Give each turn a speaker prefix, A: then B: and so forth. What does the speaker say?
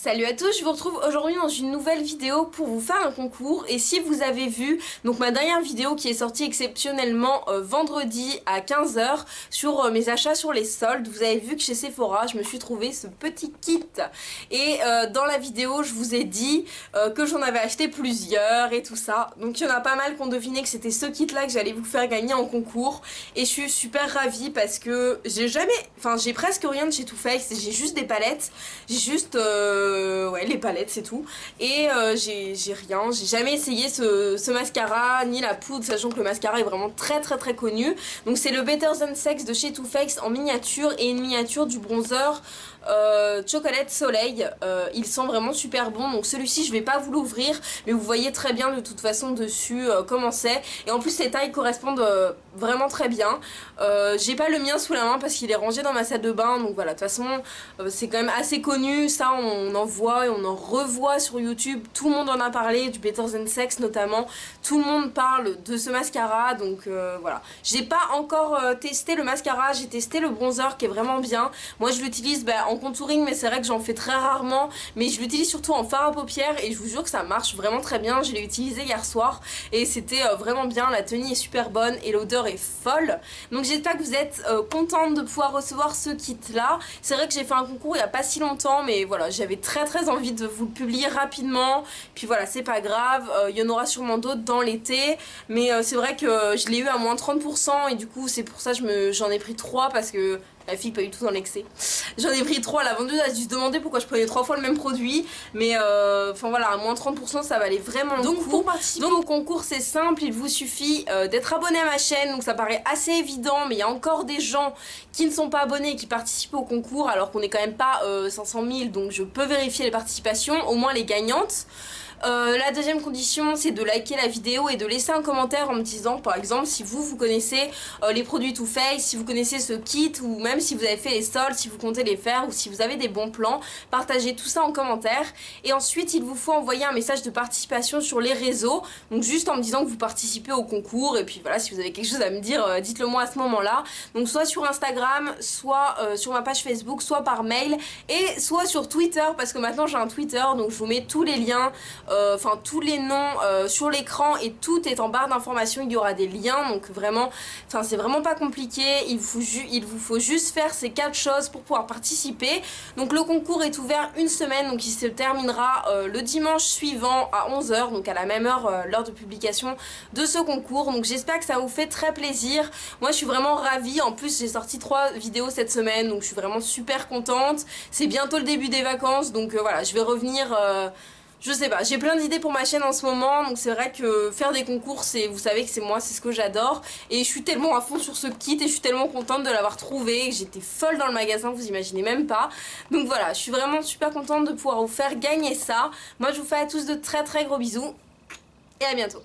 A: Salut à tous, je vous retrouve aujourd'hui dans une nouvelle vidéo pour vous faire un concours. Et si vous avez vu donc ma dernière vidéo qui est sortie exceptionnellement vendredi à 15 h sur mes achats sur les soldes, vous avez vu que chez Sephora je me suis trouvé ce petit kit. Et dans la vidéo je vous ai dit que j'en avais acheté plusieurs et tout ça. Donc il y en a pas mal qui ont deviné que c'était ce kit là que j'allais vous faire gagner en concours. Et je suis super ravie parce que j'ai presque rien de chez Too Faced, j'ai juste des palettes, j'ai juste ouais, les palettes c'est tout. Et j'ai rien, j'ai jamais essayé ce mascara ni la poudre, sachant que le mascara est vraiment très connu. Donc c'est le Better Than Sex de chez Too Faced en miniature et une miniature du bronzer Chocolate Soleil. Il sent vraiment super bon. Donc celui-ci je vais pas vous l'ouvrir, mais vous voyez très bien de toute façon dessus comment c'est. Et en plus les tailles correspondent vraiment très bien. J'ai pas le mien sous la main parce qu'il est rangé dans ma salle de bain. Donc voilà, de toute façon c'est quand même assez connu. Ça on en voit et on en revoit sur YouTube. Tout le monde en a parlé, du Better Than Sex notamment. Tout le monde parle de ce mascara. Donc voilà. J'ai pas encore testé le mascara. J'ai testé le bronzer qui est vraiment bien. Moi je l'utilise en contouring, mais c'est vrai que j'en fais très rarement. Mais je l'utilise surtout en fard à paupières et je vous jure que ça marche vraiment très bien. Je l'ai utilisé hier soir et c'était vraiment bien. La tenue est super bonne et l'odeur est folle. Donc j'espère que vous êtes contente de pouvoir recevoir ce kit là. C'est vrai que j'ai fait un concours il n'y a pas si longtemps, mais voilà, j'avais très envie de vous le publier rapidement. Puis voilà, c'est pas grave, il y en aura sûrement d'autres dans l'été. Mais c'est vrai que je l'ai eu à moins 30% et du coup c'est pour ça que j'en ai pris 3 parce que la fille pas du tout dans l'excès. J'en ai pris 3, la vendeuse a dû se demander pourquoi je prenais 3 fois le même produit. Mais enfin voilà, à moins 30% ça valait vraiment le coup. Donc pour participer au concours c'est simple, il vous suffit d'être abonné à ma chaîne. Donc ça paraît assez évident, mais il y a encore des gens qui ne sont pas abonnés et qui participent au concours alors qu'on n'est quand même pas 500 000. Donc je peux vérifier les participations, au moins les gagnantes. La deuxième condition c'est de liker la vidéo et de laisser un commentaire en me disant par exemple si vous connaissez les produits Too Faced, si vous connaissez ce kit ou même si vous avez fait les soldes, si vous comptez les faire ou si vous avez des bons plans, partagez tout ça en commentaire. Et ensuite il vous faut envoyer un message de participation sur les réseaux, donc juste en me disant que vous participez au concours. Et puis voilà, si vous avez quelque chose à me dire dites-le moi à ce moment là, donc soit sur Instagram, soit sur ma page Facebook, soit par mail et soit sur Twitter parce que maintenant j'ai un Twitter, donc je vous mets tous les liens, enfin tous les noms sur l'écran et tout est en barre d'informations. Il y aura des liens, donc vraiment, enfin c'est vraiment pas compliqué. Il vous faut juste faire ces 4 choses pour pouvoir participer. Donc le concours est ouvert une semaine, donc il se terminera le dimanche suivant à 11 h, donc à la même heure, l'heure de publication de ce concours. Donc j'espère que ça vous fait très plaisir. Moi je suis vraiment ravie. En plus j'ai sorti 3 vidéos cette semaine, donc je suis vraiment super contente. C'est bientôt le début des vacances, donc voilà, je vais revenir. Je sais pas, j'ai plein d'idées pour ma chaîne en ce moment, donc c'est vrai que faire des concours, vous savez que c'est moi, c'est ce que j'adore. Et je suis tellement à fond sur ce kit et je suis tellement contente de l'avoir trouvé. J'étais folle dans le magasin, vous imaginez même pas. Donc voilà, je suis vraiment super contente de pouvoir vous faire gagner ça. Moi je vous fais à tous de très gros bisous et à bientôt.